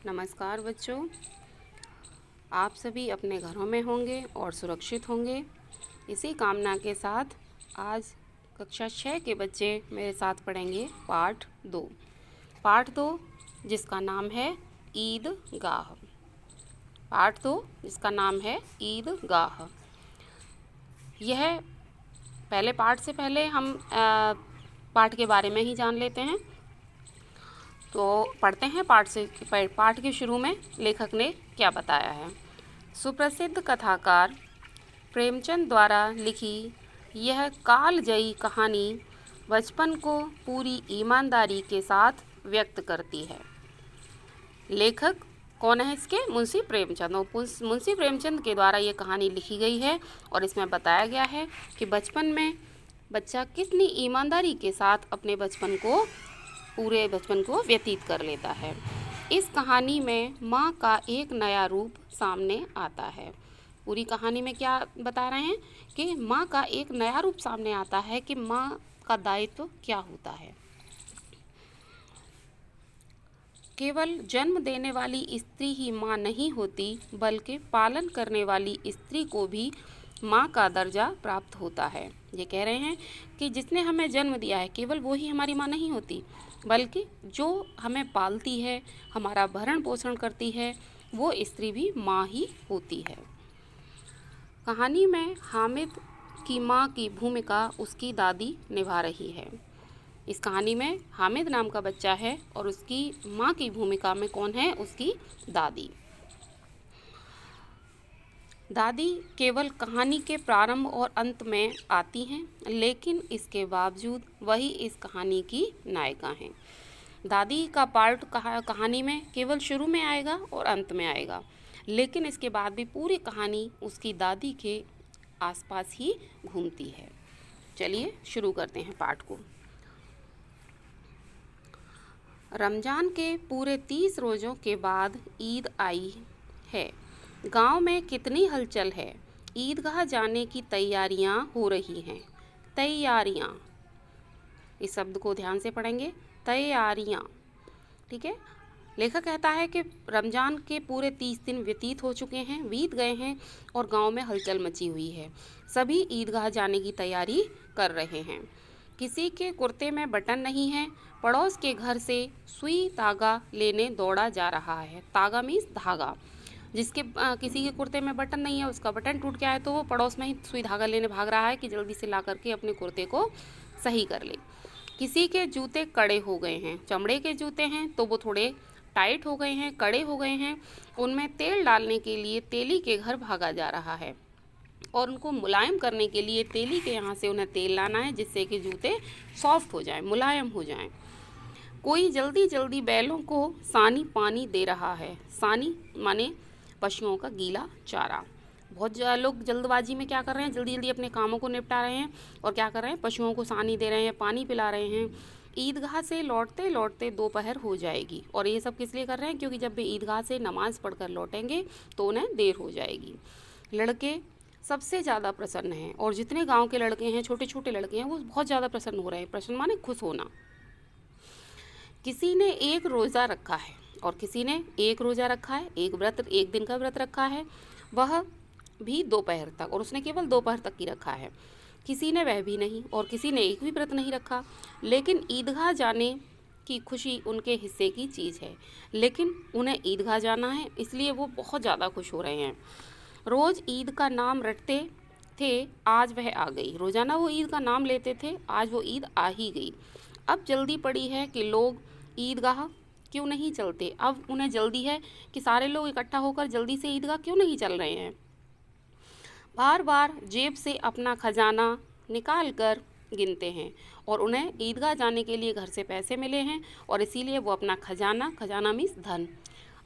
नमस्कार बच्चों, आप सभी अपने घरों में होंगे और सुरक्षित होंगे। इसी कामना के साथ आज कक्षा 6 के बच्चे मेरे साथ पढ़ेंगे पाठ 2। पाठ 2 जिसका नाम है ईदगाह। पाठ 2 जिसका नाम है ईदगाह। यह पहले पाठ से पहले हम पाठ के बारे में ही जान लेते हैं। तो पढ़ते हैं पाठ के शुरू में लेखक ने क्या बताया है। सुप्रसिद्ध कथाकार प्रेमचंद द्वारा लिखी यह कालजयी कहानी बचपन को पूरी ईमानदारी के साथ व्यक्त करती है। लेखक कौन है इसके? मुंशी प्रेमचंद। और मुंशी प्रेमचंद के द्वारा ये कहानी लिखी गई है और इसमें बताया गया है कि बचपन में बच्चा कितनी ईमानदारी के साथ अपने पूरे बचपन को व्यतीत कर लेता है। इस कहानी में माँ का एक नया रूप सामने आता है। पूरी कहानी में क्या बता रहे हैं कि माँ का एक नया रूप सामने आता है कि माँ का दायित्व क्या होता है। केवल जन्म देने वाली स्त्री ही माँ नहीं होती, बल्कि पालन करने वाली स्त्री को भी माँ का दर्जा प्राप्त होता है। ये कह रहे हैं कि जिसने हमें जन्म दिया है केवल वो ही हमारी माँ नहीं होती, बल्कि जो हमें पालती है, हमारा भरण पोषण करती है, वो स्त्री भी माँ ही होती है। कहानी में हामिद की माँ की भूमिका उसकी दादी निभा रही है। इस कहानी में हामिद नाम का बच्चा है और उसकी माँ की भूमिका में कौन है? उसकी दादी। दादी केवल कहानी के प्रारंभ और अंत में आती हैं, लेकिन इसके बावजूद वही इस कहानी की नायिका हैं। दादी का पार्ट कहानी में केवल शुरू में आएगा और अंत में आएगा, लेकिन इसके बाद भी पूरी कहानी उसकी दादी के आसपास ही घूमती है। चलिए शुरू करते हैं पाठ को। रमज़ान के पूरे 30 रोज़ों के बाद ईद आई है। गांव में कितनी हलचल है। ईदगाह जाने की तैयारियां हो रही हैं। तैयारियां, इस शब्द को ध्यान से पढ़ेंगे। तैयारियां, ठीक है। लेखक कहता है कि रमज़ान के पूरे 30 दिन बीत गए हैं और गांव में हलचल मची हुई है। सभी ईदगाह जाने की तैयारी कर रहे हैं। किसी के कुर्ते में बटन नहीं है। पड़ोस के घर से सुई धागा लेने दौड़ा जा रहा है। धागा मीन्स धागा। किसी के कुर्ते में बटन नहीं है, उसका बटन टूट गया है, तो वो पड़ोस में ही सुई धागा लेने भाग रहा है कि जल्दी से ला करके अपने कुर्ते को सही कर ले। किसी के जूते कड़े हो गए हैं। चमड़े के जूते हैं तो वो थोड़े टाइट हो गए हैं, कड़े हो गए हैं। उनमें तेल डालने के लिए तेली के घर भागा जा रहा है और उनको मुलायम करने के लिए तेली के यहाँ से उन्हें तेल लाना है, जिससे कि जूते सॉफ्ट हो जाएं, मुलायम हो जाएं। कोई जल्दी जल्दी बैलों को सानी पानी दे रहा है। सानी माने पशुओं का गीला चारा। बहुत लोग जल्दबाजी में क्या कर रहे हैं, जल्दी जल्दी अपने कामों को निपटा रहे हैं और क्या कर रहे हैं, पशुओं को सानी दे रहे हैं, पानी पिला रहे हैं। ईदगाह से लौटते लौटते दोपहर हो जाएगी। और ये सब किस लिए कर रहे हैं? क्योंकि जब वे ईदगाह से नमाज पढ़कर लौटेंगे तो उन्हें देर हो जाएगी। लड़के सबसे ज़्यादा प्रसन्न हैं और जितने गाँव के लड़के हैं, छोटे छोटे लड़के हैं, वो बहुत ज़्यादा प्रसन्न हो रहे हैं। प्रसन्न माने खुश होना। किसी ने एक रोज़ा रखा है और किसी ने एक रोज़ा रखा है, एक दिन का व्रत रखा है, वह भी दोपहर तक, और उसने केवल दोपहर तक ही रखा है। किसी ने वह भी नहीं और किसी ने एक भी व्रत नहीं रखा। लेकिन ईदगाह जाने की खुशी उनके हिस्से की चीज़ है। लेकिन उन्हें ईदगाह जाना है, इसलिए वो बहुत ज़्यादा खुश हो रहे हैं। रोज़ ईद का नाम रटते थे, आज वह आ गई। रोज़ाना वो ईद का नाम लेते थे, आज वो ईद आ ही गई। अब जल्दी पड़ी है कि लोग ईदगाह क्यों नहीं चलते। अब उन्हें जल्दी है कि सारे लोग इकट्ठा होकर जल्दी से ईदगाह क्यों नहीं चल रहे हैं। बार बार जेब से अपना खजाना निकाल कर गिनते हैं और उन्हें ईदगाह जाने के लिए घर से पैसे मिले हैं और इसीलिए वो अपना खजाना मीन्स धन,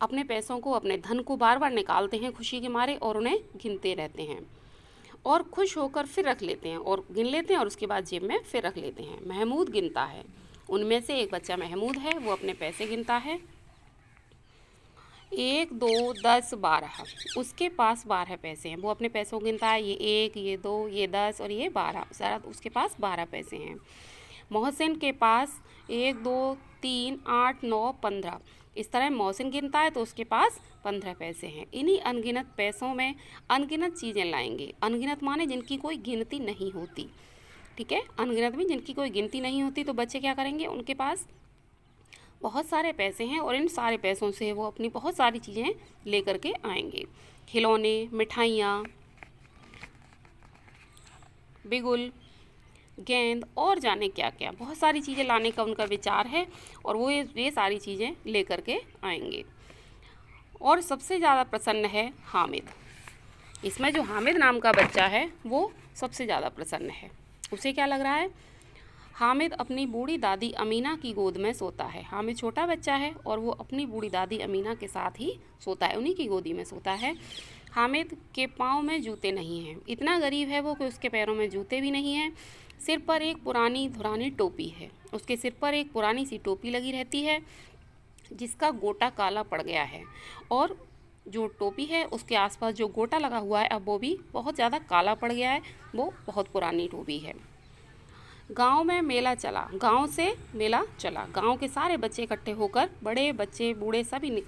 अपने पैसों को, अपने धन को बार बार निकालते हैं खुशी के मारे और उन्हें गिनते रहते हैं और खुश होकर फिर रख लेते हैं और गिन लेते हैं और उसके बाद जेब में फिर रख लेते हैं। महमूद गिनता है। उनमें से एक बच्चा महमूद है, वो अपने पैसे गिनता है। 1 2 10 12, उसके पास 12 पैसे हैं। वो अपने पैसों गिनता है, ये 1, ये 2, ये 10 और ये 12, सारा उसके पास 12 पैसे हैं। मोहसिन के पास 1 2 3 8 9 15, इस तरह मोहसिन गिनता है तो उसके पास 15 पैसे हैं। इन्हीं अनगिनत पैसों में अनगिनत चीज़ें लाएंगे। अनगिनत माने जिनकी कोई गिनती नहीं होती, ठीक है, अनगिनत में जिनकी कोई गिनती नहीं होती। तो बच्चे क्या करेंगे, उनके पास बहुत सारे पैसे हैं और इन सारे पैसों से वो अपनी बहुत सारी चीज़ें लेकर के आएंगे। खिलौने, मिठाइयाँ, बिगुल, गेंद और जाने क्या क्या, बहुत सारी चीज़ें लाने का उनका विचार है और वो ये सारी चीज़ें लेकर के आएंगे। और सबसे ज़्यादा प्रसन्न है हामिद। इसमें जो हामिद नाम का बच्चा है वो सबसे ज़्यादा प्रसन्न है। उसे क्या लग रहा है, हामिद अपनी बूढ़ी दादी अमीना की गोद में सोता है। हामिद छोटा बच्चा है और वो अपनी बूढ़ी दादी अमीना के साथ ही सोता है, उन्हीं की गोदी में सोता है। हामिद के पाँव में जूते नहीं हैं। इतना गरीब है वो कि उसके पैरों में जूते भी नहीं हैं। सिर पर एक पुरानी धुरानी टोपी है। उसके सिर पर एक पुरानी सी टोपी लगी रहती है जिसका गोटा काला पड़ गया है, और जो टोपी है उसके आसपास जो गोटा लगा हुआ है अब वो भी बहुत ज़्यादा काला पड़ गया है, वो बहुत पुरानी टोपी है। गांव में मेला चला, गांव से मेला चला। गांव के सारे बच्चे इकट्ठे होकर, बड़े बच्चे बूढ़े सभी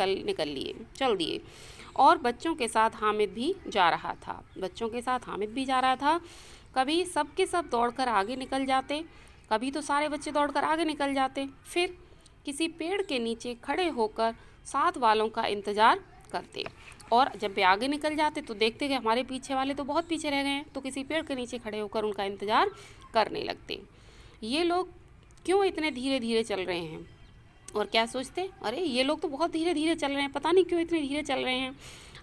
चल दिए और बच्चों के साथ हामिद भी जा रहा था। कभी सब के सब दौड़कर आगे निकल जाते, कभी तो सारे बच्चे दौड़कर आगे निकल जाते, फिर किसी पेड़ के नीचे खड़े होकर साथ वालों का इंतज़ार करते। और जब वे आगे निकल जाते तो देखते कि हमारे पीछे वाले तो बहुत पीछे रह गए हैं, तो किसी पेड़ के नीचे खड़े होकर उनका इंतज़ार करने लगते। ये लोग क्यों इतने धीरे धीरे चल रहे हैं? और क्या सोचते, अरे ये लोग तो बहुत धीरे धीरे चल रहे हैं, पता नहीं क्यों इतने धीरे चल रहे हैं।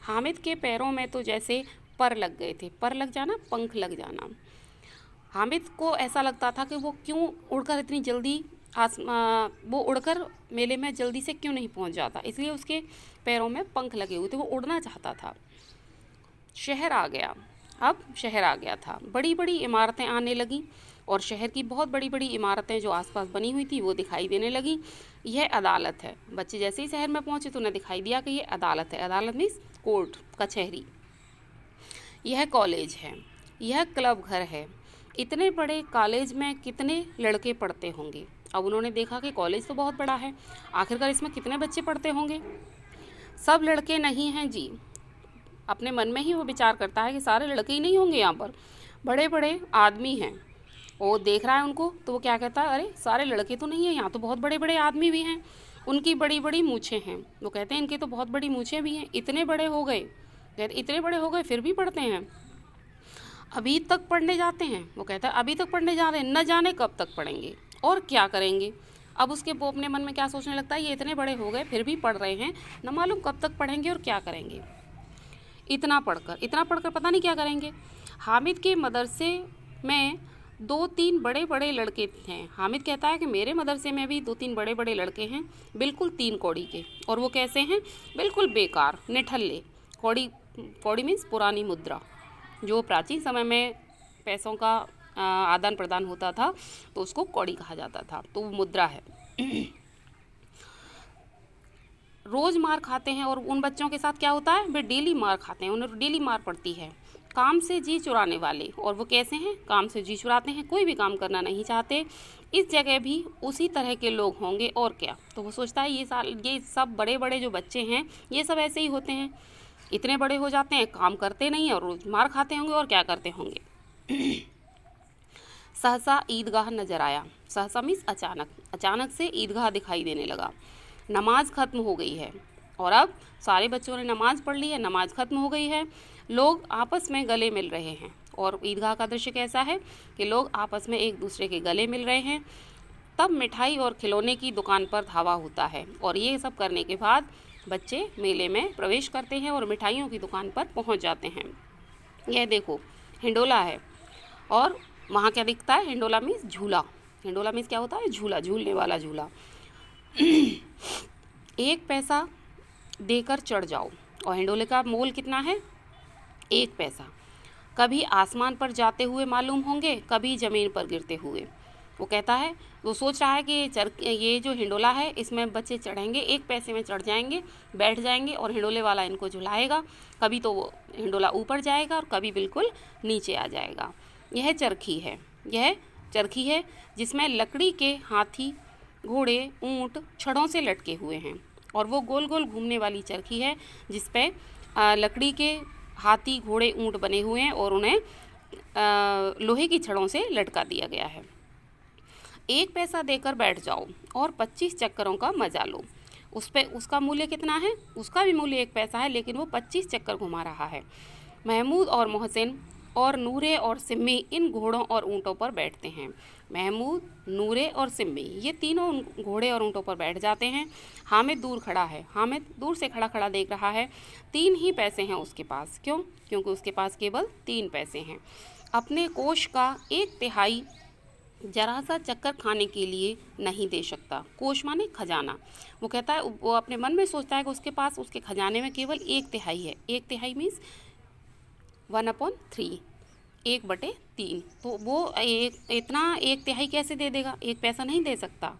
हामिद के पैरों में तो जैसे पर लग गए थे। पर लग जाना, पंख लग जाना। हामिद को ऐसा लगता था कि वो क्यों उड़कर इतनी जल्दी वो उड़कर मेले में जल्दी से क्यों नहीं पहुंच जाता, इसलिए उसके पैरों में पंख लगे हुए थे, वो उड़ना चाहता था। शहर आ गया था। बड़ी बड़ी इमारतें आने लगीं और शहर की बहुत बड़ी बड़ी इमारतें जो आसपास बनी हुई थी वो दिखाई देने लगी। यह अदालत है। बच्चे जैसे ही शहर में पहुंचे तो उन्हें दिखाई दिया कि यह अदालत है। अदालत मीन्स कोर्ट, कचहरी। यह कॉलेज है, यह क्लब घर है। इतने बड़े कॉलेज में कितने लड़के पढ़ते होंगे। अब उन्होंने देखा कि कॉलेज तो बहुत बड़ा है, आखिरकार इसमें कितने बच्चे पढ़ते होंगे। सब लड़के नहीं हैं जी। अपने मन में ही वो विचार करता है कि सारे लड़के ही नहीं होंगे, यहाँ पर बड़े बड़े आदमी हैं। वो देख रहा है उनको तो वो क्या कहता है, अरे सारे लड़के तो नहीं हैं, यहाँ तो बहुत बड़े बड़े आदमी भी हैं, उनकी बड़ी बड़ी मूछें हैं। वो कहते हैं इनकी तो बहुत बड़ी मूछें भी हैं, इतने बड़े हो गए, कहते इतने बड़े हो गए फिर भी पढ़ते हैं, अभी तक पढ़ने जाते हैं। वो कहता है अभी तक पढ़ने जा रहे हैं, न जाने कब तक पढ़ेंगे और क्या करेंगे। अब वो अपने मन में क्या सोचने लगता है, ये इतने बड़े हो गए फिर भी पढ़ रहे हैं, न मालूम कब तक पढ़ेंगे और क्या करेंगे। इतना पढ़कर पता नहीं क्या करेंगे। हामिद के मदरसे में 2-3 बड़े बड़े लड़के हैं। हामिद कहता है कि मेरे मदरसे में भी 2-3 बड़े बड़े लड़के हैं, बिल्कुल 3 कौड़ी के। और वो कैसे हैं, बिल्कुल बेकार, निठल्ले। कौड़ी मीन्स पुरानी मुद्रा, जो प्राचीन समय में पैसों का आदान प्रदान होता था तो उसको कौड़ी कहा जाता था, तो वो मुद्रा है। रोज़ मार खाते हैं। और उन बच्चों के साथ क्या होता है, वे डेली मार खाते हैं, उन्हें डेली मार पड़ती है। काम से जी चुराने वाले, और वो कैसे हैं, काम से जी चुराते हैं, कोई भी काम करना नहीं चाहते। इस जगह भी उसी तरह के लोग होंगे और क्या। तो वो सोचता है ये सब बड़े बड़े जो बच्चे हैं ये सब ऐसे ही होते हैं, इतने बड़े हो जाते हैं, काम करते नहीं और रोज़ मार खाते होंगे और क्या करते होंगे। सहसा ईदगाह नजर आया। सहसा मीन्स अचानक से ईदगाह दिखाई देने लगा। नमाज ख़त्म हो गई है और अब सारे बच्चों ने नमाज पढ़ ली है, नमाज ख़त्म हो गई है। लोग आपस में गले मिल रहे हैं। और ईदगाह का दृश्य कैसा है कि लोग आपस में एक दूसरे के गले मिल रहे हैं। तब मिठाई और खिलौने की दुकान पर धावा होता है और ये सब करने के बाद बच्चे मेले में प्रवेश करते हैं और मिठाइयों की दुकान पर पहुंच जाते हैं। यह देखो हिंडोला है और वहाँ क्या दिखता है, हिंडोला मीन्स झूला। हिंडोला मीन्स क्या होता है, झूला, झूलने वाला झूला। 1 पैसा देकर चढ़ जाओ। और हिंडोले का मोल कितना है, 1 पैसा। कभी आसमान पर जाते हुए मालूम होंगे, कभी ज़मीन पर गिरते हुए। वो कहता है, वो सोच रहा है कि ये जो हिंडोला है इसमें बच्चे चढ़ेंगे, 1 पैसे में चढ़ जाएंगे, बैठ जाएंगे और हिंडोले वाला इनको झुलाएगा। कभी तो वो हिंडोला ऊपर जाएगा और कभी बिल्कुल नीचे आ जाएगा। यह चरखी है जिसमें लकड़ी के हाथी, घोड़े, ऊँट छड़ों से लटके हुए हैं और वो गोल गोल घूमने वाली चरखी है जिस पे लकड़ी के हाथी घोड़े ऊंट बने हुए हैं और उन्हें लोहे की छड़ों से लटका दिया गया है। 1 पैसा देकर बैठ जाओ और 25 चक्करों का मजा लो। उसका मूल्य कितना है? उसका भी मूल्य 1 पैसा है, लेकिन वो 25 चक्कर घुमा रहा है। महमूद और मोहसिन और नूरे और सिम्मी इन घोड़ों और ऊँटों पर बैठते हैं। महमूद, नूरे और सिम्मी ये तीनों घोड़े और ऊँटों पर बैठ जाते हैं। हामिद दूर खड़ा है। हामिद दूर से खड़ा खड़ा देख रहा है। 3 ही पैसे हैं उसके पास। क्यों? क्योंकि उसके पास केवल 3 पैसे हैं। अपने कोष का 1/3 जरा सा चक्कर खाने के लिए नहीं दे सकता। कोष माने खजाना। वो कहता है, वो अपने मन में सोचता है कि उसके पास उसके खजाने में केवल 1/3 है। 1/3 मीन्स 1/3, 1/3। तो वो इतना 1/3 कैसे दे देगा? 1 पैसा नहीं दे सकता।